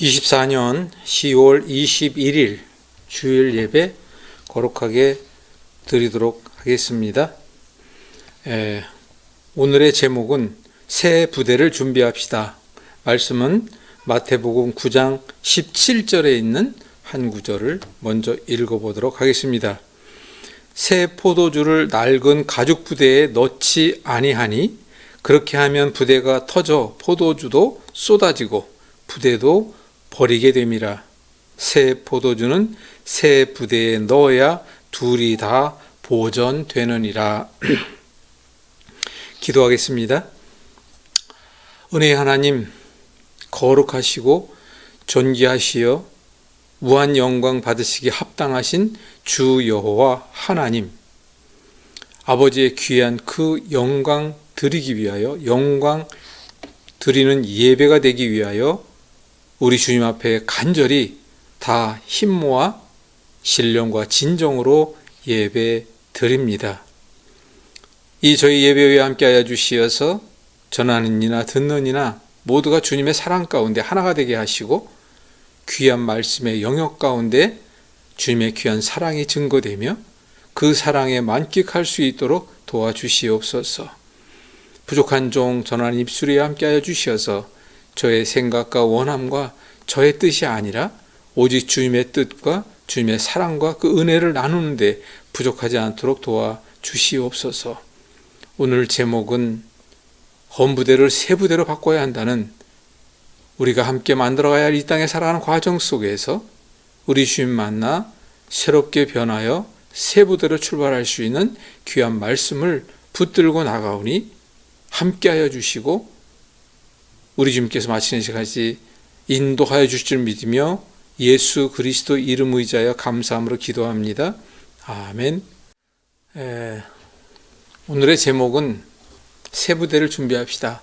24년 10월 21일 주일 예배 거룩하게 드리도록 하겠습니다. 오늘의 제목은 새 부대를 준비합시다. 말씀은 마태복음 9장 17절에 있는 한 구절을 먼저 읽어보도록 하겠습니다. 새 포도주를 낡은 가죽 부대에 넣지 아니하니 그렇게 하면 부대가 터져 포도주도 쏟아지고 부대도 버리게 됨이라. 새 포도주는 새 부대에 넣어야 둘이 다 보전되느니라. 기도하겠습니다. 은혜의 하나님, 거룩하시고 존귀하시어 무한 영광 받으시기 합당하신 주 여호와 하나님, 아버지의 귀한 그 영광 드리기 위하여, 영광 드리는 예배가 되기 위하여 우리 주님 앞에 간절히 다 힘 모아 신령과 진정으로 예배 드립니다. 이 저희 예배에 함께하여 주시어서 전하는 이나 듣는 이나 모두가 주님의 사랑 가운데 하나가 되게 하시고 귀한 말씀의 영역 가운데 주님의 귀한 사랑이 증거되며 그 사랑에 만끽할 수 있도록 도와주시옵소서. 부족한 종 전하는 입술에 함께하여 주시어서 저의 생각과 원함과 저의 뜻이 아니라 오직 주님의 뜻과 주님의 사랑과 그 은혜를 나누는데 부족하지 않도록 도와주시옵소서. 오늘 제목은 헌부대를 새 부대로 바꿔야 한다는, 우리가 함께 만들어가야 할 이 땅에 살아가는 과정 속에서 우리 주님 만나 새롭게 변하여 새 부대로 출발할 수 있는 귀한 말씀을 붙들고 나가오니 함께하여 주시고 우리 주님께서 마치는 시간까지 인도하여 주실 줄 믿으며 예수 그리스도 이름 의지하여 감사함으로 기도합니다. 아멘. 오늘의 제목은 새 부대를 준비합시다.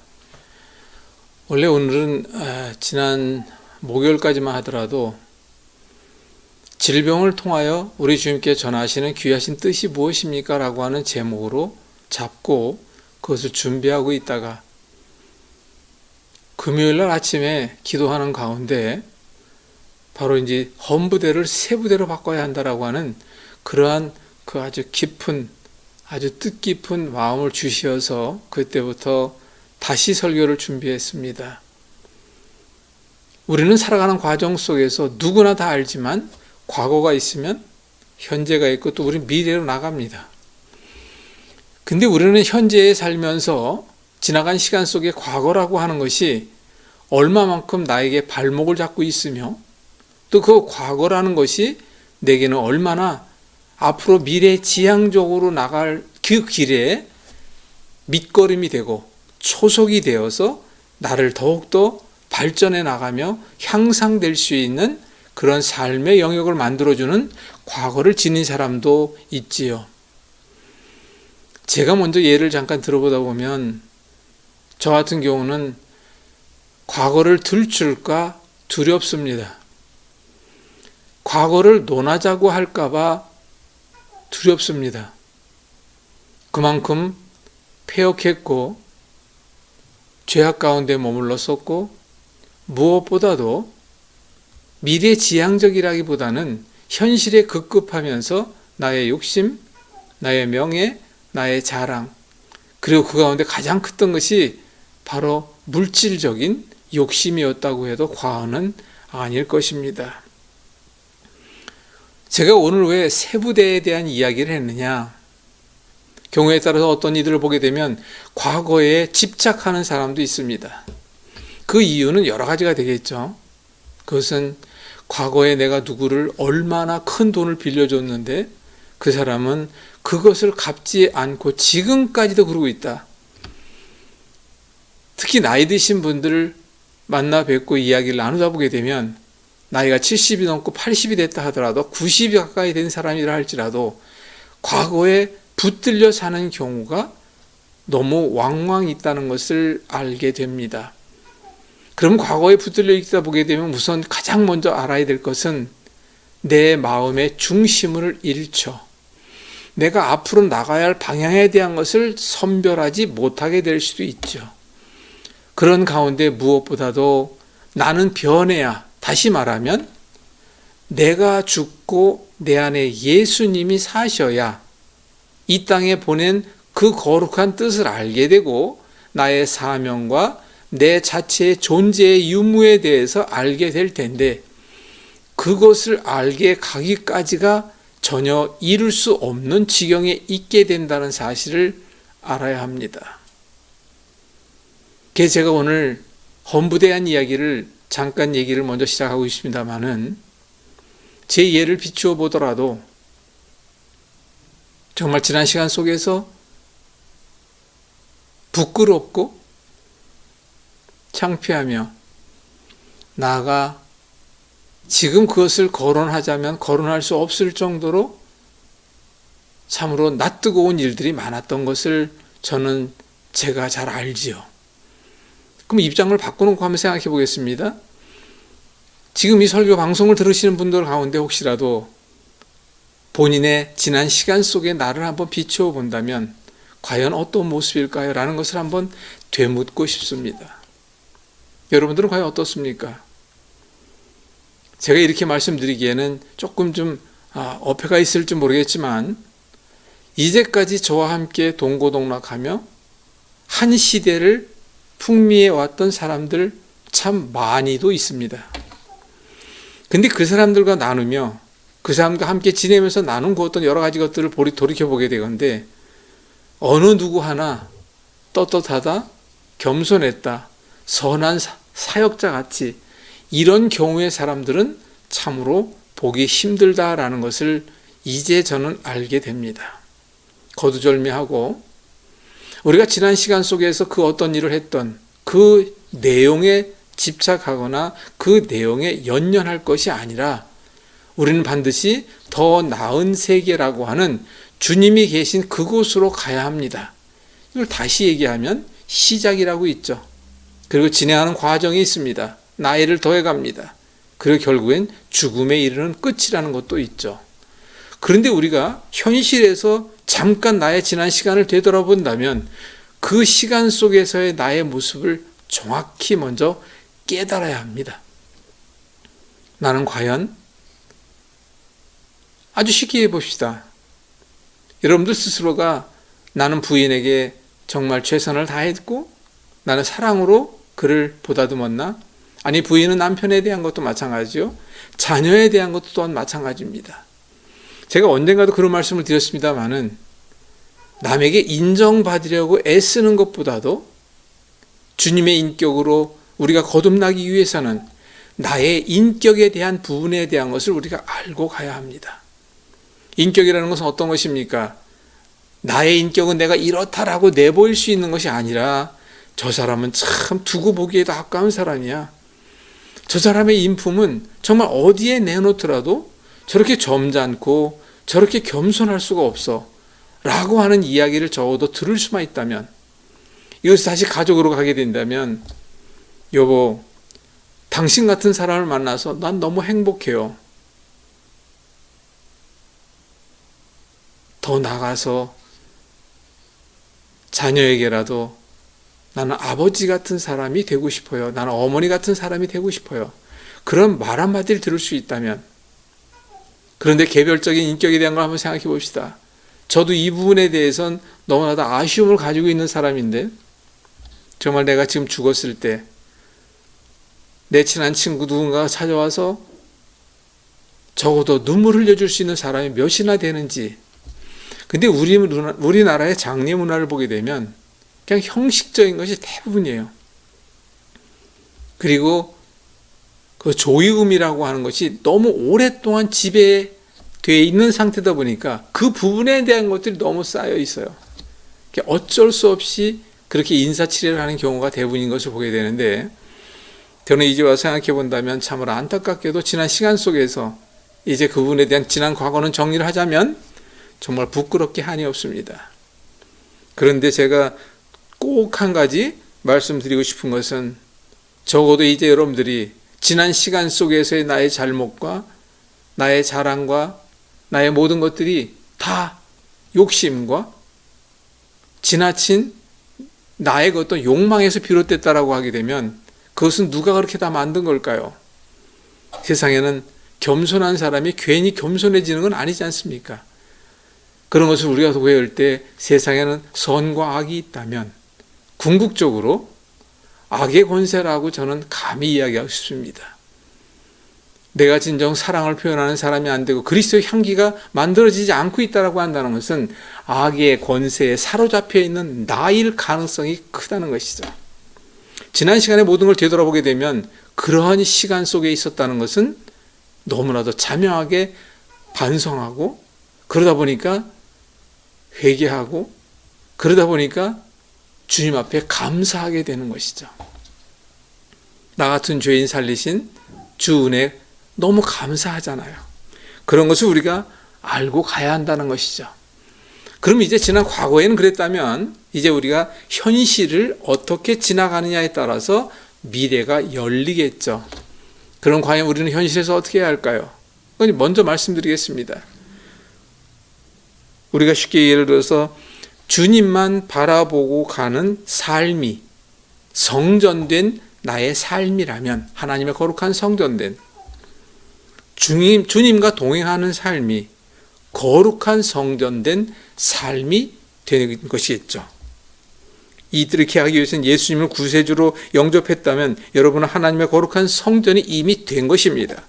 원래 오늘은 지난 목요일까지만 하더라도 질병을 통하여 우리 주님께 전하시는 귀하신 뜻이 무엇입니까? 라고 하는 제목으로 잡고 그것을 준비하고 있다가 금요일날 아침에 기도하는 가운데 바로 이제 헌부대를 새 부대로 바꿔야 한다라고 하는 그러한 그 아주 깊은, 아주 뜻깊은 마음을 주시어서 그때부터 다시 설교를 준비했습니다. 우리는 살아가는 과정 속에서 누구나 다 알지만 과거가 있으면 현재가 있고 또 우리는 미래로 나갑니다. 근데 우리는 현재에 살면서 지나간 시간 속에 과거라고 하는 것이 얼마만큼 나에게 발목을 잡고 있으며 또 그 과거라는 것이 내게는 얼마나 앞으로 미래 지향적으로 나갈 그 길에 밑거름이 되고 초석이 되어서 나를 더욱더 발전해 나가며 향상될 수 있는 그런 삶의 영역을 만들어주는 과거를 지닌 사람도 있지요. 제가 먼저 예를 잠깐 들어보다 보면 저 같은 경우는 과거를 들출까 두렵습니다. 과거를 논하자고 할까봐 두렵습니다. 그만큼 패역했고 죄악 가운데 머물렀었고 무엇보다도 미래지향적이라기보다는 현실에 급급하면서 나의 욕심, 나의 명예, 나의 자랑, 그리고 그 가운데 가장 컸던 것이 바로 물질적인 욕심이었다고 해도 과언은 아닐 것입니다. 제가 오늘 왜 새 부대에 대한 이야기를 했느냐? 경우에 따라서 어떤 이들을 보게 되면 과거에 집착하는 사람도 있습니다. 그 이유는 여러 가지가 되겠죠. 그것은 과거에 내가 누구를 얼마나 큰 돈을 빌려줬는데 그 사람은 그것을 갚지 않고 지금까지도 그러고 있다. 특히 나이 드신 분들을 만나 뵙고 이야기를 나누다 보게 되면 나이가 70이 넘고 80이 됐다 하더라도 90이 가까이 된 사람이라 할지라도 과거에 붙들려 사는 경우가 너무 왕왕 있다는 것을 알게 됩니다. 그럼 과거에 붙들려 있다 보게 되면 우선 가장 먼저 알아야 될 것은 내 마음의 중심을 잃죠. 내가 앞으로 나가야 할 방향에 대한 것을 선별하지 못하게 될 수도 있죠. 그런 가운데 무엇보다도 나는 변해야 다시 말하면 내가 죽고 내 안에 예수님이 사셔야 이 땅에 보낸 그 거룩한 뜻을 알게 되고 나의 사명과 내 자체의 존재의 유무에 대해서 알게 될 텐데, 그것을 알게 가기까지가 전혀 이룰 수 없는 지경에 있게 된다는 사실을 알아야 합니다. 그래서 제가 오늘 헌부대한 이야기를 잠깐 얘기를 먼저 시작하고 있습니다만은, 제 예를 비추어 보더라도 정말 지난 시간 속에서 부끄럽고 창피하며, 나아가 지금 그것을 거론하자면 거론할 수 없을 정도로 참으로 낯뜨거운 일들이 많았던 것을 저는 제가 잘 알지요. 그럼 입장을 바꿔놓고 한번 생각해 보겠습니다. 지금 이 설교 방송을 들으시는 분들 가운데 혹시라도 본인의 지난 시간 속에 나를 한번 비추어 본다면 과연 어떤 모습일까요? 라는 것을 한번 되묻고 싶습니다. 여러분들은 과연 어떻습니까? 제가 이렇게 말씀드리기에는 조금 좀 어폐가 있을지 모르겠지만, 이제까지 저와 함께 동고동락하며 한 시대를 풍미해 왔던 사람들 참 많이도 있습니다. 근데 그 사람들과 나누며 그 사람과 함께 지내면서 나눈 그 어떤 여러 가지 것들을 돌이켜보게 되건데, 어느 누구 하나 떳떳하다, 겸손했다, 선한 사역자 같이 이런 경우의 사람들은 참으로 보기 힘들다라는 것을 이제 저는 알게 됩니다. 거두절미하고 우리가 지난 시간 속에서 그 어떤 일을 했던 그 내용에 집착하거나 그 내용에 연연할 것이 아니라, 우리는 반드시 더 나은 세계라고 하는 주님이 계신 그곳으로 가야 합니다. 이걸 다시 얘기하면 시작이라고 있죠. 그리고 진행하는 과정이 있습니다. 나이를 더해갑니다. 그리고 결국엔 죽음에 이르는 끝이라는 것도 있죠. 그런데 우리가 현실에서 잠깐 나의 지난 시간을 되돌아본다면 그 시간 속에서의 나의 모습을 정확히 먼저 깨달아야 합니다. 나는 과연, 아주 쉽게 해봅시다. 여러분들 스스로가 나는 부인에게 정말 최선을 다했고 나는 사랑으로 그를 보다듬었나? 아니, 부인은 남편에 대한 것도 마찬가지요. 자녀에 대한 것도 또한 마찬가지입니다. 제가 언젠가도 그런 말씀을 드렸습니다마는, 남에게 인정받으려고 애쓰는 것보다도 주님의 인격으로 우리가 거듭나기 위해서는 나의 인격에 대한 부분에 대한 것을 우리가 알고 가야 합니다. 인격이라는 것은 어떤 것입니까? 나의 인격은 내가 이렇다라고 내보일 수 있는 것이 아니라, 저 사람은 참 두고 보기에도 아까운 사람이야, 저 사람의 인품은 정말 어디에 내놓더라도 저렇게 점잖고 저렇게 겸손할 수가 없어 라고 하는 이야기를 적어도 들을 수만 있다면, 이것이 다시 가족으로 가게 된다면, 여보, 당신 같은 사람을 만나서 난 너무 행복해요. 더 나가서 자녀에게라도 나는 아버지 같은 사람이 되고 싶어요. 나는 어머니 같은 사람이 되고 싶어요. 그런 말 한마디를 들을 수 있다면. 그런데 개별적인 인격에 대한 걸 한번 생각해 봅시다. 저도 이 부분에 대해서는 너무나도 아쉬움을 가지고 있는 사람인데, 정말 내가 지금 죽었을 때 내 친한 친구 누군가가 찾아와서 적어도 눈물 흘려줄 수 있는 사람이 몇이나 되는지. 근데 우리나라의 장례 문화를 보게 되면 그냥 형식적인 것이 대부분이에요. 그리고 그 조의음이라고 하는 것이 너무 오랫동안 지배되어 있는 상태다 보니까 그 부분에 대한 것들이 너무 쌓여 있어요. 어쩔 수 없이 그렇게 인사치레를 하는 경우가 대부분인 것을 보게 되는데, 저는 이제 와서 생각해 본다면 참으로 안타깝게도 지난 시간 속에서 이제 그 부분에 대한 지난 과거는 정리를 하자면 정말 부끄럽게 한이 없습니다. 그런데 제가 꼭 한 가지 말씀드리고 싶은 것은, 적어도 이제 여러분들이 지난 시간 속에서의 나의 잘못과 나의 자랑과 나의 모든 것들이 다 욕심과 지나친 나의 어떤 욕망에서 비롯됐다라고 하게 되면, 그것은 누가 그렇게 다 만든 걸까요? 세상에는 겸손한 사람이 괜히 겸손해지는 건 아니지 않습니까? 그런 것을 우리가 배울 때 세상에는 선과 악이 있다면 궁극적으로 악의 권세라고 저는 감히 이야기하고 싶습니다. 내가 진정 사랑을 표현하는 사람이 안 되고 그리스도의 향기가 만들어지지 않고 있다고 한다는 것은 악의 권세에 사로잡혀 있는 나일 가능성이 크다는 것이죠. 지난 시간에 모든 걸 되돌아보게 되면 그러한 시간 속에 있었다는 것은 너무나도 자명하게 반성하고 그러다 보니까 회개하고 그러다 보니까 주님 앞에 감사하게 되는 것이죠. 나 같은 죄인 살리신 주 은혜 너무 감사하잖아요. 그런 것을 우리가 알고 가야 한다는 것이죠. 그럼 이제 지난 과거에는 그랬다면 이제 우리가 현실을 어떻게 지나가느냐에 따라서 미래가 열리겠죠. 그럼 과연 우리는 현실에서 어떻게 해야 할까요? 먼저 말씀드리겠습니다. 우리가 쉽게 예를 들어서 주님만 바라보고 가는 삶이 성전된 나의 삶이라면, 하나님의 거룩한 성전된 주님과 동행하는 삶이 거룩한 성전된 삶이 되는 것이겠죠. 이렇게 하기 위해서는 예수님을 구세주로 영접했다면 여러분은 하나님의 거룩한 성전이 이미 된 것입니다.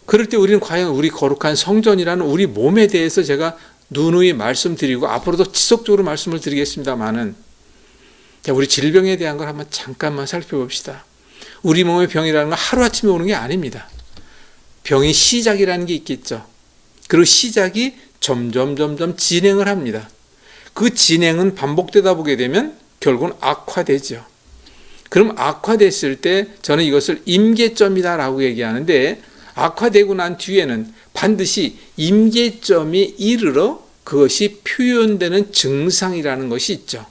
그럴 때 우리는 과연 우리 거룩한 성전이라는 우리 몸에 대해서 제가 누누이 말씀드리고 앞으로도 지속적으로 말씀을 드리겠습니다만은, 우리 질병에 대한 걸 한번 잠깐만 살펴봅시다. 우리 몸의 병이라는 건 하루아침에 오는 게 아닙니다. 병의 시작이라는 게 있겠죠. 그리고 시작이 점점 진행을 합니다. 그 진행은 반복되다 보게 되면 결국은 악화되죠. 그럼 악화됐을 때 저는 이것을 임계점이다라고 얘기하는데, 악화되고 난 뒤에는 반드시 임계점이 이르러 그것이 표현되는 증상이라는 것이 있죠.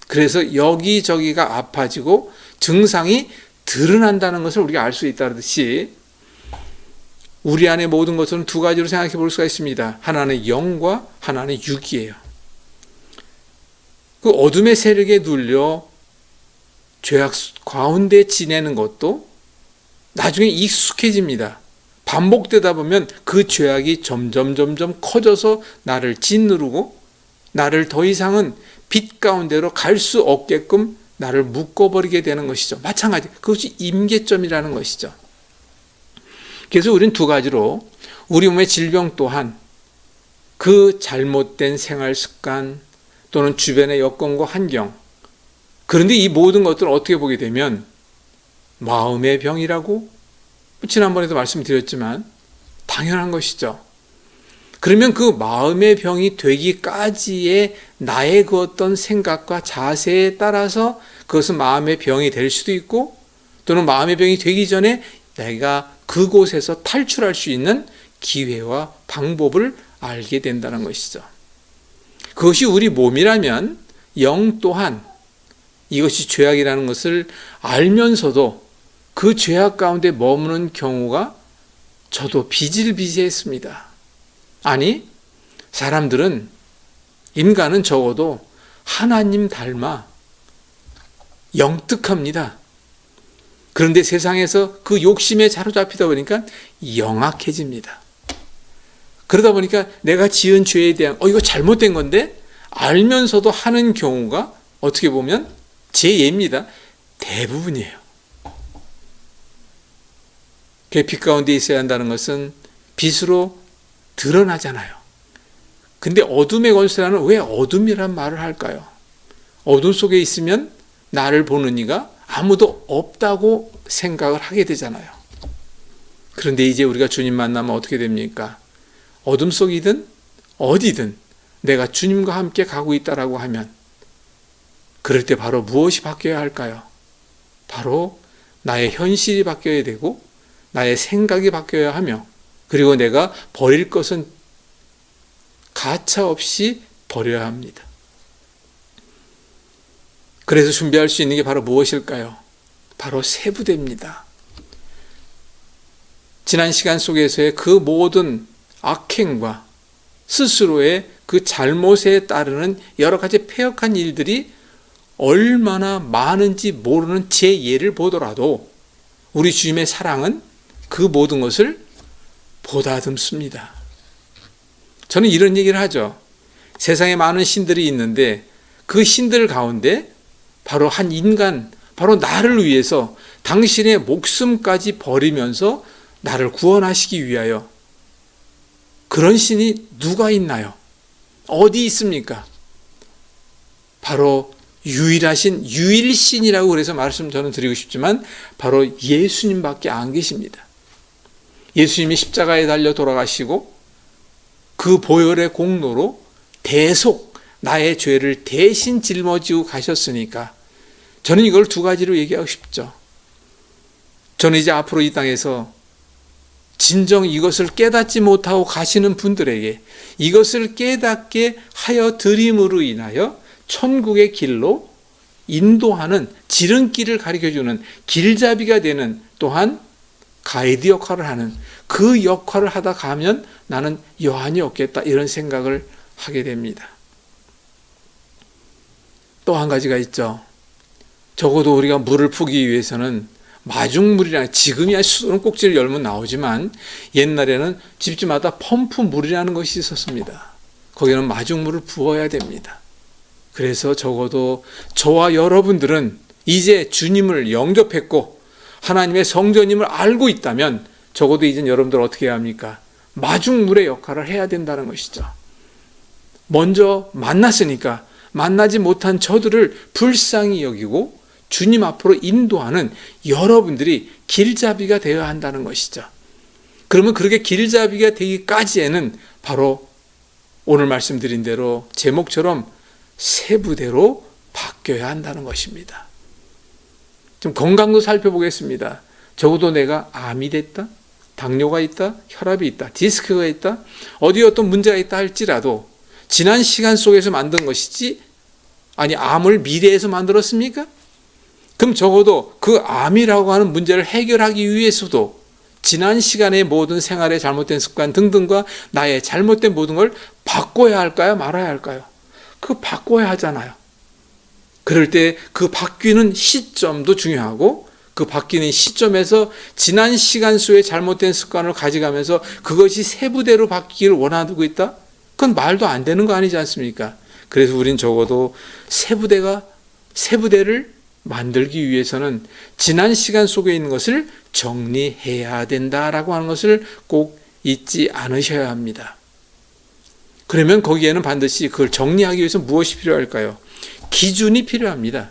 그래서 여기저기가 아파지고 증상이 드러난다는 것을 우리가 알 수 있다듯이 우리 안에 모든 것은 두 가지로 생각해 볼 수가 있습니다. 하나는 영과 하나는 육이에요. 그 어둠의 세력에 눌려 죄악 가운데 지내는 것도 나중에 익숙해집니다. 반복되다 보면 그 죄악이 점점 커져서 나를 짓누르고 나를 더 이상은 빛 가운데로 갈 수 없게끔 나를 묶어버리게 되는 것이죠. 마찬가지, 그것이 임계점이라는 것이죠. 그래서 우리는 두 가지로 우리 몸의 질병 또한 그 잘못된 생활 습관 또는 주변의 여건과 환경, 그런데 이 모든 것들을 어떻게 보게 되면 마음의 병이라고 지난번에도 말씀드렸지만 당연한 것이죠. 그러면 그 마음의 병이 되기까지의 나의 그 어떤 생각과 자세에 따라서 그것은 마음의 병이 될 수도 있고, 또는 마음의 병이 되기 전에 내가 그곳에서 탈출할 수 있는 기회와 방법을 알게 된다는 것이죠. 그것이 우리 몸이라면 영 또한 이것이 죄악이라는 것을 알면서도 그 죄악 가운데 머무는 경우가 저도 비질비재했습니다. 아니, 사람들은, 인간은 적어도 하나님 닮아 영특합니다. 그런데 세상에서 그 욕심에 사로잡히다 보니까 영악해집니다. 그러다 보니까 내가 지은 죄에 대한 이거 잘못된 건데 알면서도 하는 경우가 어떻게 보면 제 예입니다. 대부분이에요. 빛 가운데 있어야 한다는 것은 빛으로 드러나잖아요. 근데 어둠의 권세라는 왜 어둠이란 말을 할까요? 어둠 속에 있으면 나를 보는 이가 아무도 없다고 생각을 하게 되잖아요. 그런데 이제 우리가 주님 만나면 어떻게 됩니까? 어둠 속이든 어디든 내가 주님과 함께 가고 있다라고 하면, 그럴 때 바로 무엇이 바뀌어야 할까요? 바로 나의 현실이 바뀌어야 되고 나의 생각이 바뀌어야 하며, 그리고 내가 버릴 것은 가차없이 버려야 합니다. 그래서 준비할 수 있는 게 바로 무엇일까요? 바로 새 부대입니다. 지난 시간 속에서의 그 모든 악행과 스스로의 그 잘못에 따르는 여러 가지 패역한 일들이 얼마나 많은지 모르는 제 예를 보더라도 우리 주님의 사랑은 그 모든 것을 보다듬습니다. 저는 이런 얘기를 하죠. 세상에 많은 신들이 있는데 그 신들 가운데 바로 한 인간, 바로 나를 위해서 당신의 목숨까지 버리면서 나를 구원하시기 위하여, 그런 신이 누가 있나요? 어디 있습니까? 바로 유일하신 유일신이라고 그래서 말씀 저는 드리고 싶지만 바로 예수님밖에 안 계십니다. 예수님이 십자가에 달려 돌아가시고 그 보혈의 공로로 대속 나의 죄를 대신 짊어지고 가셨으니까 저는 이걸 두 가지로 얘기하고 싶죠. 저는 이제 앞으로 이 땅에서 진정 이것을 깨닫지 못하고 가시는 분들에게 이것을 깨닫게 하여 드림으로 인하여 천국의 길로 인도하는 지름길을 가르쳐주는 길잡이가 되는, 또한 가이드 역할을 하는 그 역할을 하다 가면 나는 여한이 없겠다, 이런 생각을 하게 됩니다. 또 한 가지가 있죠. 적어도 우리가 물을 푸기 위해서는 마중물이라는, 지금이야 수도는 꼭지를 열면 나오지만 옛날에는 집집마다 펌프물이라는 것이 있었습니다. 거기는 마중물을 부어야 됩니다. 그래서 적어도 저와 여러분들은 이제 주님을 영접했고 하나님의 성전임을 알고 있다면 적어도 이제 여러분들 어떻게 해야 합니까? 마중물의 역할을 해야 된다는 것이죠. 먼저 만났으니까 만나지 못한 저들을 불쌍히 여기고 주님 앞으로 인도하는 여러분들이 길잡이가 되어야 한다는 것이죠. 그러면 그렇게 길잡이가 되기까지에는 바로 오늘 말씀드린 대로 제목처럼 세부대로 바뀌어야 한다는 것입니다. 좀 건강도 살펴보겠습니다. 적어도 내가 암이 됐다, 당뇨가 있다, 혈압이 있다, 디스크가 있다, 어디 어떤 문제가 있다 할지라도 지난 시간 속에서 만든 것이지, 아니 암을 미래에서 만들었습니까? 그럼 적어도 그 암이라고 하는 문제를 해결하기 위해서도 지난 시간의 모든 생활의 잘못된 습관 등등과 나의 잘못된 모든 걸 바꿔야 할까요? 말아야 할까요? 그거 바꿔야 하잖아요. 그럴 때 그 바뀌는 시점도 중요하고 그 바뀌는 시점에서 지난 시간 속의 잘못된 습관을 가져가면서 그것이 세부대로 바뀌기를 원하고 있다? 그건 말도 안 되는 거 아니지 않습니까? 그래서 우린 적어도 세부대를 만들기 위해서는 지난 시간 속에 있는 것을 정리해야 된다라고 하는 것을 꼭 잊지 않으셔야 합니다. 그러면 거기에는 반드시 그걸 정리하기 위해서 무엇이 필요할까요? 기준이 필요합니다.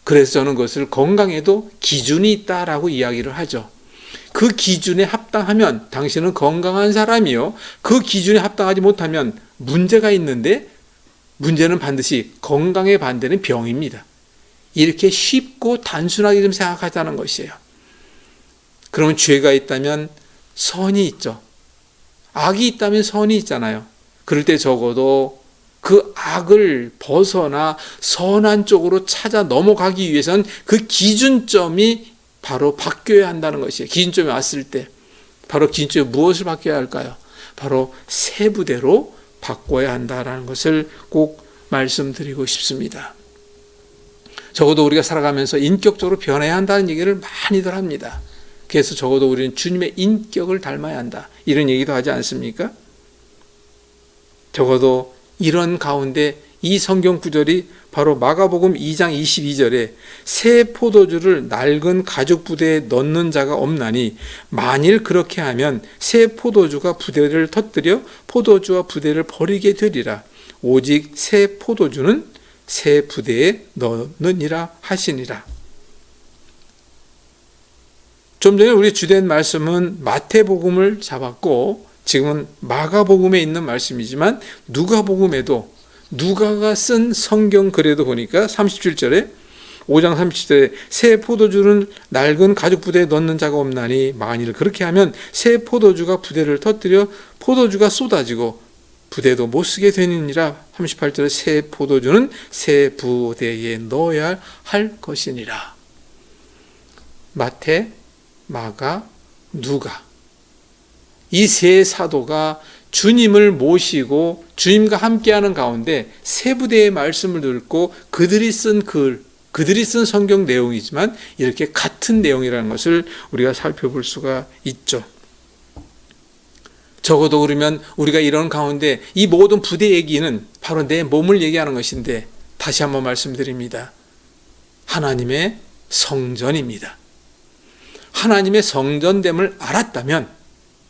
그래서 저는 그것을 건강에도 기준이 있다라고 이야기를 하죠. 그 기준에 합당하면 당신은 건강한 사람이요, 그 기준에 합당하지 못하면 문제가 있는데, 문제는 반드시 건강의 반대는 병입니다. 이렇게 쉽고 단순하게 좀 생각하자는 것이에요. 그러면 죄가 있다면 선이 있죠. 악이 있다면 선이 있잖아요. 그럴 때 적어도 그 악을 벗어나 선한 쪽으로 찾아 넘어가기 위해서는 그 기준점이 바로 바뀌어야 한다는 것이에요. 기준점이 왔을 때 바로 기준점이 무엇을 바뀌어야 할까요? 바로 세부대로 바꿔야 한다는 것을 꼭 말씀드리고 싶습니다. 적어도 우리가 살아가면서 인격적으로 변해야 한다는 얘기를 많이들 합니다. 그래서 적어도 우리는 주님의 인격을 닮아야 한다, 이런 얘기도 하지 않습니까? 적어도 이런 가운데 이 성경 구절이 바로 마가복음 2장 22절에 새 포도주를 낡은 가죽 부대에 넣는 자가 없나니 만일 그렇게 하면 새 포도주가 부대를 터뜨려 포도주와 부대를 버리게 되리라. 오직 새 포도주는 새 부대에 넣느니라 하시니라. 좀 전에 우리 주된 말씀은 마태복음을 잡았고 지금은 마가복음에 있는 말씀이지만 누가복음에도 누가가 쓴 성경 글에도 보니까 37절에 5장 37절에 새 포도주는 낡은 가죽 부대에 넣는 자가 없나니 만일 그렇게 하면 새 포도주가 부대를 터뜨려 포도주가 쏟아지고 부대도 못 쓰게 되느니라. 38절에 새 포도주는 새 부대에 넣어야 할 것이니라. 마태, 마가, 누가, 이 세 사도가 주님을 모시고 주님과 함께하는 가운데 세 부대의 말씀을 듣고 그들이 쓴 글, 그들이 쓴 성경 내용이지만 이렇게 같은 내용이라는 것을 우리가 살펴볼 수가 있죠. 적어도 그러면 우리가 이런 가운데 이 모든 부대 얘기는 바로 내 몸을 얘기하는 것인데, 다시 한번 말씀드립니다. 하나님의 성전입니다. 하나님의 성전됨을 알았다면,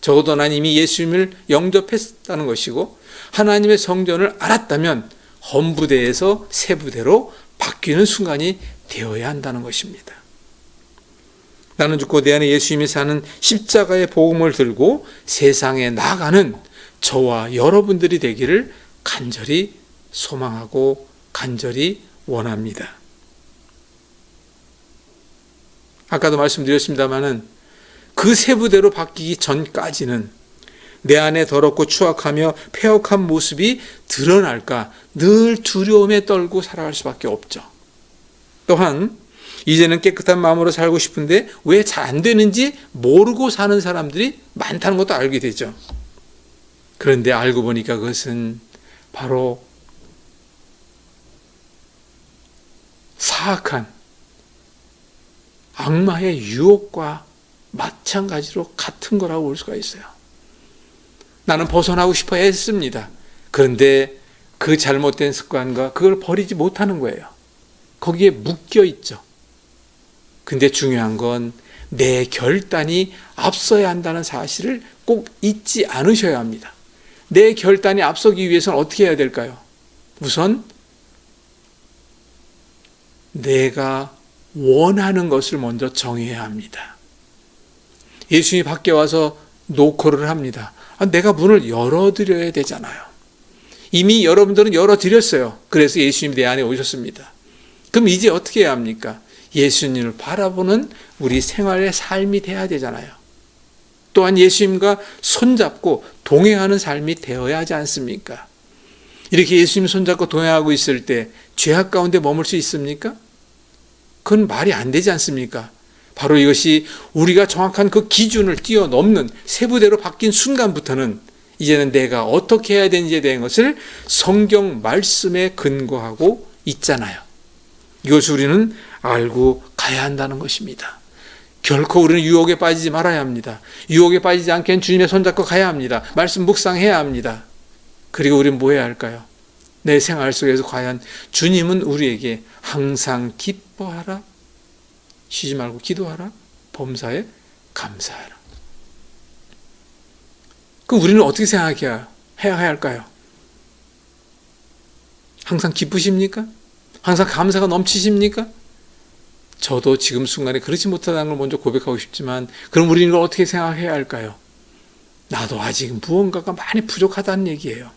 적어도 난 이미 예수님을 영접했다는 것이고, 하나님의 성전을 알았다면 헌부대에서 세부대로 바뀌는 순간이 되어야 한다는 것입니다. 나는 죽고 내 안에 예수님이 사는 십자가의 복음을 들고 세상에 나가는 저와 여러분들이 되기를 간절히 소망하고 간절히 원합니다. 아까도 말씀드렸습니다마는 그 세부대로 바뀌기 전까지는 내 안에 더럽고 추악하며 패역한 모습이 드러날까 늘 두려움에 떨고 살아갈 수밖에 없죠. 또한 이제는 깨끗한 마음으로 살고 싶은데 왜 잘 안 되는지 모르고 사는 사람들이 많다는 것도 알게 되죠. 그런데 알고 보니까 그것은 바로 사악한 악마의 유혹과 마찬가지로 같은 거라고 볼 수가 있어요. 나는 벗어나고 싶어 했습니다. 그런데 그 잘못된 습관과 그걸 버리지 못하는 거예요. 거기에 묶여 있죠. 근데 중요한 건 내 결단이 앞서야 한다는 사실을 꼭 잊지 않으셔야 합니다. 내 결단이 앞서기 위해서는 어떻게 해야 될까요? 우선 내가 원하는 것을 먼저 정해야 합니다. 예수님이 밖에 와서 노크를 합니다. 내가 문을 열어드려야 되잖아요. 이미 여러분들은 열어드렸어요. 그래서 예수님이 내 안에 오셨습니다. 그럼 이제 어떻게 해야 합니까? 예수님을 바라보는 우리 생활의 삶이 돼야 되잖아요. 또한 예수님과 손잡고 동행하는 삶이 되어야 하지 않습니까? 이렇게 예수님 손잡고 동행하고 있을 때 죄악 가운데 머물 수 있습니까? 그건 말이 안 되지 않습니까? 바로 이것이 우리가 정확한 그 기준을 뛰어넘는 세부대로 바뀐 순간부터는 이제는 내가 어떻게 해야 되는지에 대한 것을 성경 말씀에 근거하고 있잖아요. 이것을 우리는 알고 가야 한다는 것입니다. 결코 우리는 유혹에 빠지지 말아야 합니다. 유혹에 빠지지 않게 주님의 손잡고 가야 합니다. 말씀 묵상해야 합니다. 그리고 우리는 뭐 해야 할까요? 내 생활 속에서 과연 주님은 우리에게 항상 기뻐하라, 쉬지 말고 기도하라, 범사에 감사하라. 그럼 우리는 어떻게 생각해야 할까요? 항상 기쁘십니까? 항상 감사가 넘치십니까? 저도 지금 순간에 그렇지 못하다는 걸 먼저 고백하고 싶지만, 그럼 우리는 이걸 어떻게 생각해야 할까요? 나도 아직 무언가가 많이 부족하다는 얘기예요.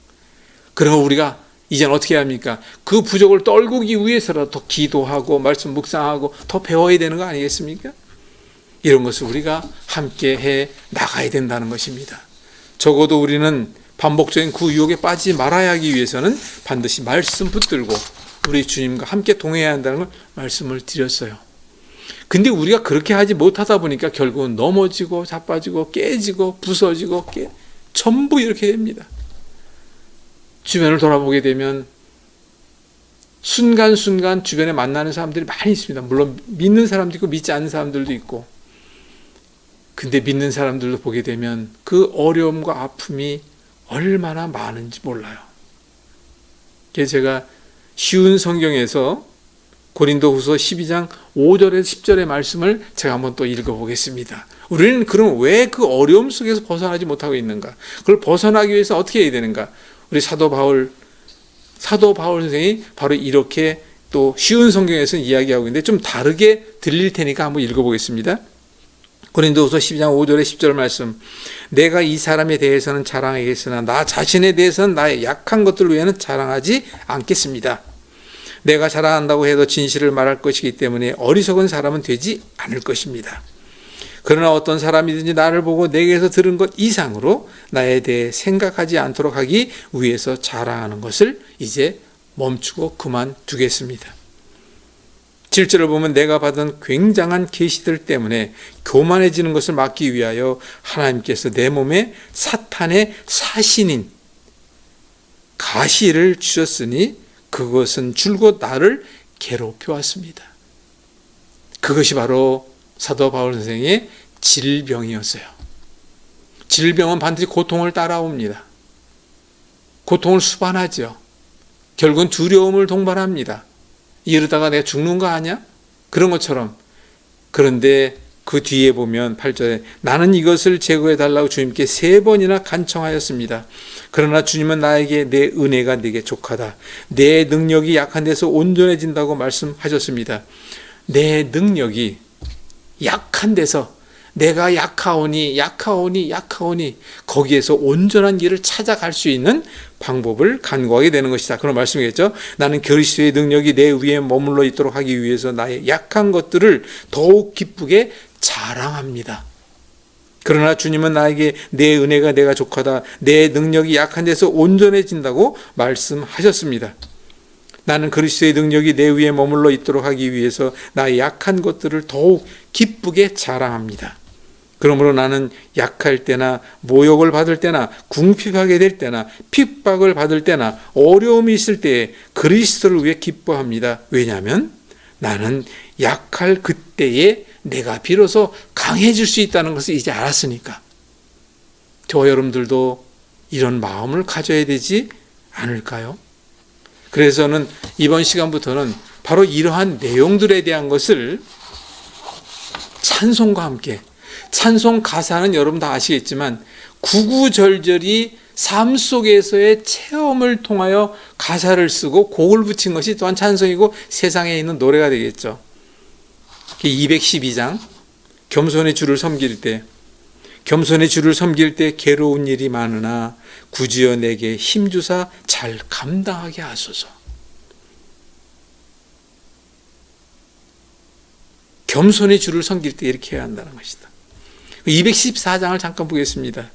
그러면 우리가 이제는 어떻게 해야 합니까? 그 부족을 떨구기 위해서라도 더 기도하고 말씀 묵상하고 더 배워야 되는 거 아니겠습니까? 이런 것을 우리가 함께 해 나가야 된다는 것입니다. 적어도 우리는 반복적인 그 유혹에 빠지지 말아야 하기 위해서는 반드시 말씀 붙들고 우리 주님과 함께 동행해야 한다는 걸 말씀을 드렸어요. 근데 우리가 그렇게 하지 못하다 보니까 결국은 넘어지고 자빠지고 깨지고 부서지고 전부 이렇게 됩니다. 주변을 돌아보게 되면 순간순간 주변에 만나는 사람들이 많이 있습니다. 물론 믿는 사람도 있고 믿지 않는 사람들도 있고, 근데 믿는 사람들도 보게 되면 그 어려움과 아픔이 얼마나 많은지 몰라요. 그래서 제가 쉬운 성경에서 고린도후서 12장 5절에서 10절의 말씀을 제가 한번 또 읽어보겠습니다. 우리는 그럼 왜 그 어려움 속에서 벗어나지 못하고 있는가? 그걸 벗어나기 위해서 어떻게 해야 되는가? 우리 사도 바울 선생이 바로 이렇게 또 쉬운 성경에서 이야기하고 있는데 좀 다르게 들릴 테니까 한번 읽어보겠습니다. 고린도후서 12장 5절에 10절 말씀. 내가 이 사람에 대해서는 자랑하겠으나 나 자신에 대해서는 나의 약한 것들 외에는 자랑하지 않겠습니다. 내가 자랑한다고 해도 진실을 말할 것이기 때문에 어리석은 사람은 되지 않을 것입니다. 그러나 어떤 사람이든지 나를 보고 내게서 들은 것 이상으로 나에 대해 생각하지 않도록 하기 위해서 자랑하는 것을 이제 멈추고 그만두겠습니다. 7절을 보면 내가 받은 굉장한 계시들 때문에 교만해지는 것을 막기 위하여 하나님께서 내 몸에 사탄의 사신인 가시를 주셨으니 그것은 줄곧 나를 괴롭혀 왔습니다. 그것이 바로 사도 바울 선생의 질병이었어요. 질병은 반드시 고통을 따라옵니다. 고통을 수반하죠. 결국은 두려움을 동반합니다. 이러다가 내가 죽는 거 아니야? 그런 것처럼. 그런데 그 뒤에 보면 8절에 나는 이것을 제거해 달라고 주님께 3번이나 간청하였습니다. 그러나 주님은 나에게 내 은혜가 내게 족하다. 내 능력이 약한 데서 온전해진다고 말씀하셨습니다. 내 능력이 약한 데서 내가 약하오니 거기에서 온전한 길을 찾아갈 수 있는 방법을 간구하게 되는 것이다. 그런 말씀이겠죠. 나는 그리스도의 능력이 내 위에 머물러 있도록 하기 위해서 나의 약한 것들을 더욱 기쁘게 자랑합니다. 그러나 주님은 나에게 내 은혜가 내가 족하다. 내 능력이 약한 데서 온전해진다고 말씀하셨습니다. 나는 그리스도의 능력이 내 위에 머물러 있도록 하기 위해서 나의 약한 것들을 더욱 기쁘게 자랑합니다. 그러므로 나는 약할 때나 모욕을 받을 때나 궁핍하게 될 때나 핍박을 받을 때나 어려움이 있을 때에 그리스도를 위해 기뻐합니다. 왜냐하면 나는 약할 그때에 내가 비로소 강해질 수 있다는 것을 이제 알았으니까. 저와 여러분들도 이런 마음을 가져야 되지 않을까요? 그래서 저는 이번 시간부터는 바로 이러한 내용들에 대한 것을 찬송과 함께, 찬송 가사는 여러분 다 아시겠지만 구구절절히 삶 속에서의 체험을 통하여 가사를 쓰고 곡을 붙인 것이 또한 찬송이고 세상에 있는 노래가 되겠죠. 212장 겸손의 주를 섬길 때 괴로운 일이 많으나 구주여 내게 힘주사 잘 감당하게 하소서. 겸손의 주를 섬길 때 이렇게 해야 한다는 것이다. 214장을 잠깐 보겠습니다.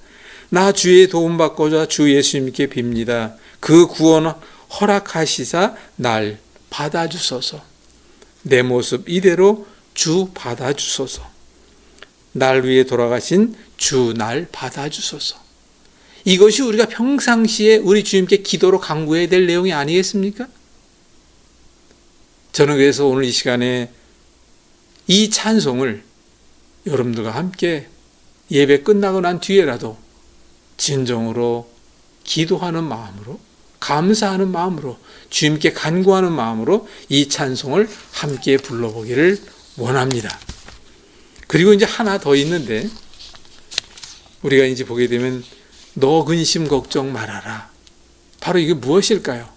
나 주의 도움받고자 주 예수님께 빕니다. 그 구원 허락하시사 날 받아주소서. 내 모습 이대로 주 받아주소서. 날 위해 돌아가신 주 날 받아주소서. 이것이 우리가 평상시에 우리 주님께 기도로 간구해야 될 내용이 아니겠습니까? 저는 그래서 오늘 이 시간에 이 찬송을 여러분들과 함께 예배 끝나고 난 뒤에라도 진정으로 기도하는 마음으로, 감사하는 마음으로, 주님께 간구하는 마음으로 이 찬송을 함께 불러보기를 원합니다. 그리고 이제 하나 더 있는데, 우리가 이제 보게 되면 너 근심 걱정 말아라. 바로 이게 무엇일까요?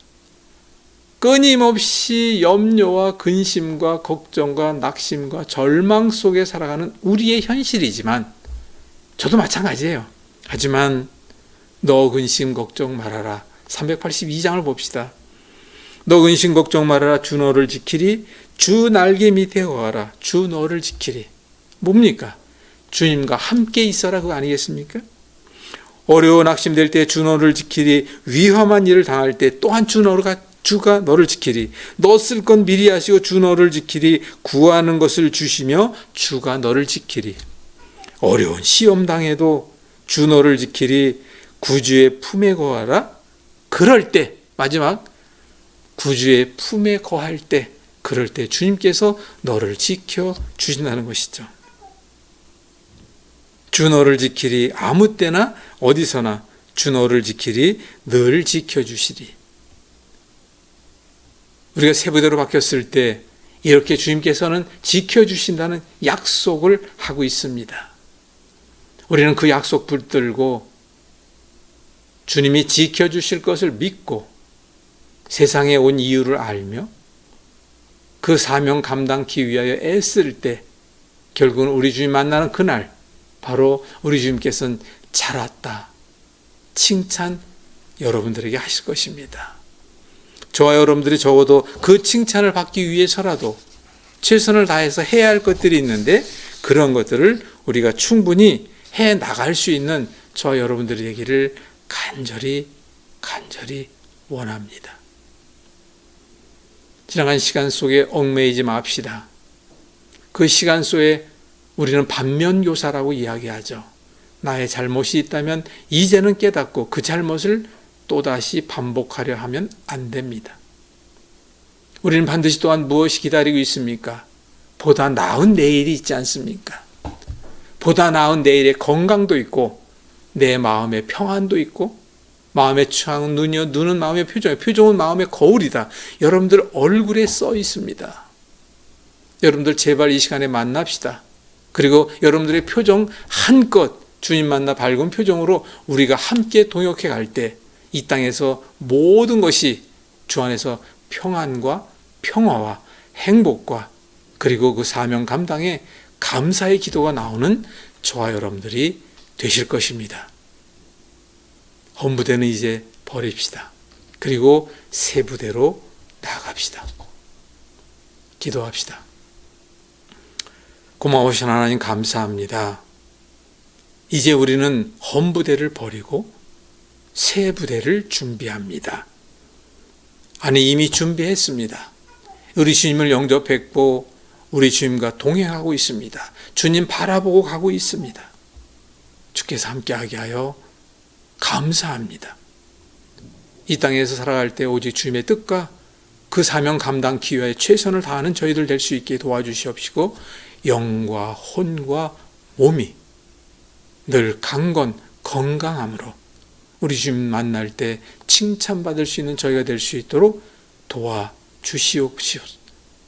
끊임없이 염려와 근심과 걱정과 낙심과 절망 속에 살아가는 우리의 현실이지만, 저도 마찬가지예요. 하지만 너 근심 걱정 말아라. 382장을 봅시다. 너 근심 걱정 말아라. 주 너를 지키리. 주 날개 밑에 거하라. 주 너를 지키리. 뭡니까? 주님과 함께 있어라, 그거 아니겠습니까? 어려워 낙심될 때 주 너를 지키리. 위험한 일을 당할 때 또한 주가 너를 지키리. 너 쓸 건 미리 하시고 주 너를 지키리. 구하는 것을 주시며 주가 너를 지키리. 어려운 시험 당해도 주 너를 지키리. 구주의 품에 거하라. 그럴 때, 마지막, 구주의 품에 거할 때, 그럴 때 주님께서 너를 지켜 주신다는 것이죠. 주 너를 지키리. 아무 때나 어디서나 주 너를 지키리. 늘 지켜주시리. 우리가 세부대로 바뀌었을 때 이렇게 주님께서는 지켜주신다는 약속을 하고 있습니다. 우리는 그 약속 붙들고 주님이 지켜주실 것을 믿고 세상에 온 이유를 알며 그 사명 감당하기 위하여 애쓸 때 결국은 우리 주님 만나는 그날 바로 우리 주님께서는 잘 왔다 칭찬 여러분들에게 하실 것입니다. 저와 여러분들이 적어도 그 칭찬을 받기 위해서라도 최선을 다해서 해야 할 것들이 있는데 그런 것들을 우리가 충분히 해 나갈 수 있는 저와 여러분들이 되기를 간절히 원합니다. 지나간 시간 속에 얽매이지 맙시다. 그 시간 속에 우리는 반면교사라고 이야기하죠. 나의 잘못이 있다면 이제는 깨닫고 그 잘못을 또다시 반복하려 하면 안 됩니다. 우리는 반드시 또한 무엇이 기다리고 있습니까? 보다 나은 내일이 있지 않습니까? 보다 나은 내일의 건강도 있고 내 마음의 평안도 있고 마음의 창은 눈이요 눈은 마음의 표정이요 표정은 마음의 거울이다. 여러분들 얼굴에 써 있습니다. 여러분들 제발 이 시간에 만납시다. 그리고 여러분들의 표정 한껏 주님 만나 밝은 표정으로 우리가 함께 동역해 갈 때 이 땅에서 모든 것이 주 안에서 평안과 평화와 행복과 그리고 그 사명 감당에 감사의 기도가 나오는 저와 여러분들이 되실 것입니다. 헌부대는 이제 버립시다. 그리고 새 부대로 나아갑시다. 기도합시다. 고마우신 하나님 감사합니다. 이제 우리는 헌부대를 버리고 새 부대를 준비합니다. 아니 이미 준비했습니다. 우리 주님을 영접했고 우리 주님과 동행하고 있습니다. 주님 바라보고 가고 있습니다. 주께서 함께하게 하여 감사합니다. 이 땅에서 살아갈 때 오직 주님의 뜻과 그 사명 감당 기회에 최선을 다하는 저희들 될 수 있게 도와주시옵시고 영과 혼과 몸이 늘 강건 건강함으로 우리 주님 만날 때 칭찬받을 수 있는 저희가 될 수 있도록 도와주시옵소서.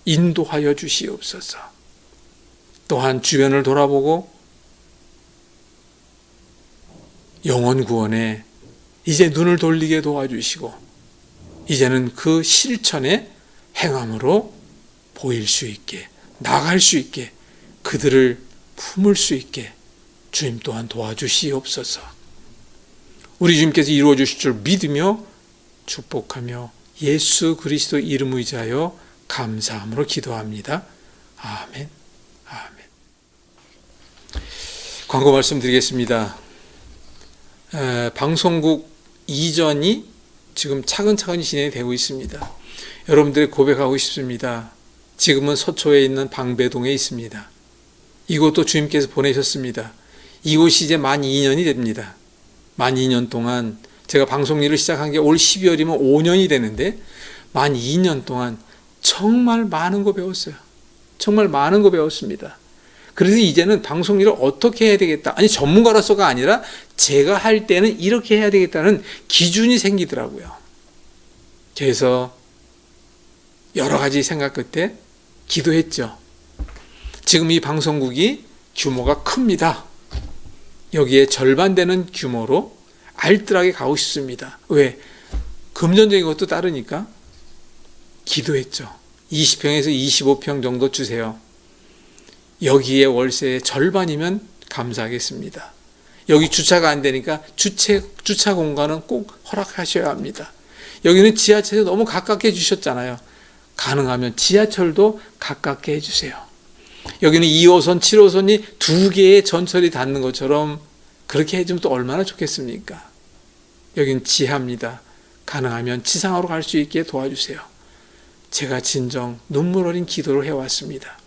인도하여 주시옵소서. 또한 주변을 돌아보고 영혼 구원에 이제 눈을 돌리게 도와주시고 이제는 그 실천의 행함으로 보일 수 있게 나갈 수 있게 그들을 품을 수 있게 주님 또한 도와주시옵소서. 우리 주님께서 이루어 주실 줄 믿으며 축복하며 예수 그리스도 이름 의지하여 감사함으로 기도합니다. 아멘. 아멘. 광고 말씀드리겠습니다. 방송국 이전이 지금 차근차근히 진행이 되고 있습니다. 여러분들이 고백하고 싶습니다. 지금은 서초에 있는 방배동에 있습니다. 이곳도 주님께서 보내셨습니다. 이곳이 이제 만 2년이 됩니다. 만 2년 동안 제가 방송 일을 시작한 게 올 12월이면 5년이 되는데 만 2년 동안 정말 많은 거 배웠어요. 정말 많은 거 배웠습니다. 그래서 이제는 방송 일을 어떻게 해야 되겠다. 아니 전문가로서가 아니라 제가 할 때는 이렇게 해야 되겠다는 기준이 생기더라고요. 그래서 여러 가지 생각 끝에 기도했죠. 지금 이 방송국이 규모가 큽니다. 여기에 절반 되는 규모로 알뜰하게 가고 싶습니다. 왜? 금전적인 것도 따르니까 기도했죠. 20평에서 25평 정도 주세요. 여기에 월세의 절반이면 감사하겠습니다. 여기 주차가 안 되니까 주차 공간은 꼭 허락하셔야 합니다. 여기는 지하철에 너무 가깝게 해주셨잖아요. 가능하면 지하철도 가깝게 해주세요. 여기는 2호선, 7호선이 두 개의 전철이 닿는 것처럼 그렇게 해주면 또 얼마나 좋겠습니까? 여기는 지하입니다. 가능하면 지상으로 갈 수 있게 도와주세요. 제가 진정 눈물 어린 기도를 해왔습니다.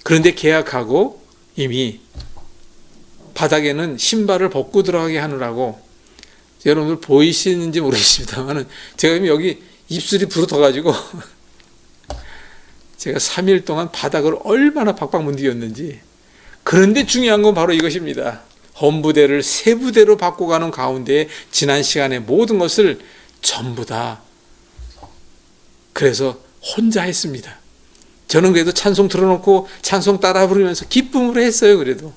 그런데 계약하고 이미 바닥에는 신발을 벗고 들어가게 하느라고 여러분들 보이시는지 모르겠습니다만 제가 여기 입술이 부르터가지고 제가 3일 동안 바닥을 얼마나 박박 문디겼는지. 그런데 중요한 건 바로 이것입니다. 헌부대를 새 부대로 바꿔가는 가운데 지난 시간에 모든 것을 전부 다 그래서 혼자 했습니다. 저는 그래도 찬송 틀어놓고 찬송 따라 부르면서 기쁨으로 했어요. 그래도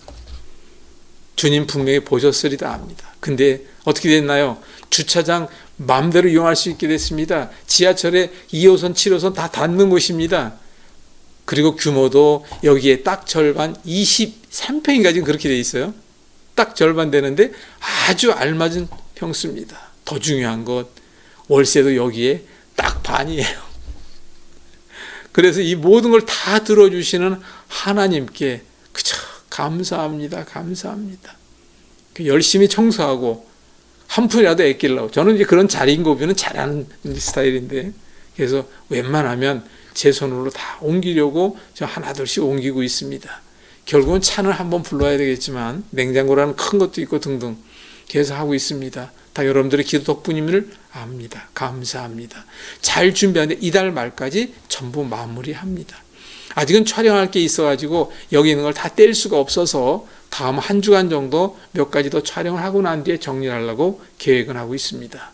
주님 분명히 보셨으리다 합니다. 근데 어떻게 됐나요? 주차장 마음대로 이용할 수 있게 됐습니다. 지하철에 2호선, 7호선 다 닿는 곳입니다. 그리고 규모도 여기에 딱 절반 23평인가 지금 그렇게 돼 있어요. 딱 절반 되는데 아주 알맞은 평수입니다. 더 중요한 것 월세도 여기에 딱 반이에요. 그래서 이 모든 걸 다 들어주시는 하나님께 그저 감사합니다. 감사합니다. 열심히 청소하고 한 푼이라도 아끼려고. 저는 이제 그런 자린고비는 잘하는 스타일인데 그래서 웬만하면 제 손으로 다 옮기려고 저 하나둘씩 옮기고 있습니다. 결국은 차는 한번 불러야 되겠지만 냉장고라는 큰 것도 있고 등등 계속 하고 있습니다. 다 여러분들의 기도 덕분임을 압니다. 감사합니다. 잘 준비하는데 이달 말까지 전부 마무리합니다. 아직은 촬영할 게 있어가지고 여기 있는 걸 다 뗄 수가 없어서 다음 한 주간 정도 몇 가지 더 촬영을 하고 난 뒤에 정리를 하려고 계획은 하고 있습니다.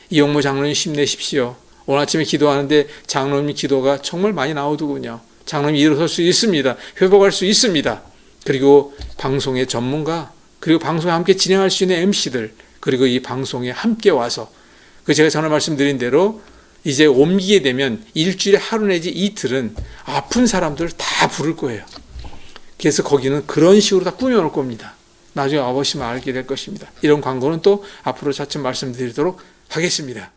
이용모 장로님 힘내십시오. 오늘 아침에 기도하는데 장로님 기도가 정말 많이 나오더군요. 장로님 일어설 수 있습니다. 회복할 수 있습니다. 그리고 방송의 전문가, 그리고 방송에 함께 진행할 수 있는 MC들, 그리고 이 방송에 함께 와서 제가 전에 말씀드린 대로 이제 옮기게 되면 일주일에 하루 내지 이틀은 아픈 사람들 다 부를 거예요. 그래서 거기는 그런 식으로 다 꾸며놓을 겁니다. 나중에 와보시면 알게 될 것입니다. 이런 광고는 또 앞으로 차츰 말씀드리도록 하겠습니다.